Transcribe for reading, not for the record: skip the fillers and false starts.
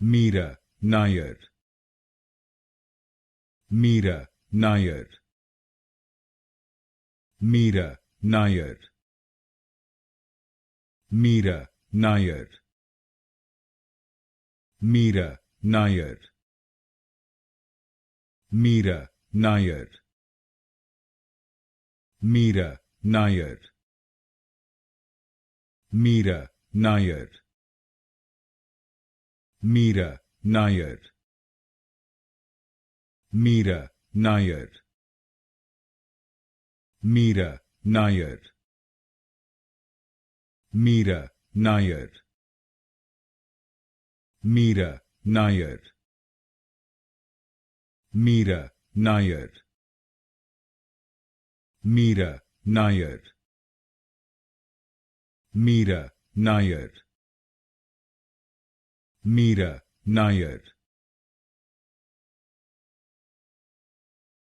Mira Nair. Mira Nair. Mira Nair. Mira Nair. Mira Nair. Mira Nair. Mira Nair. Mira Nair. Mira Nair. Mira Nair. Mira Nair. Mira Nair. Mira Nair. Mira Nair. Mira Nair. Mira Nair. Mira Nair.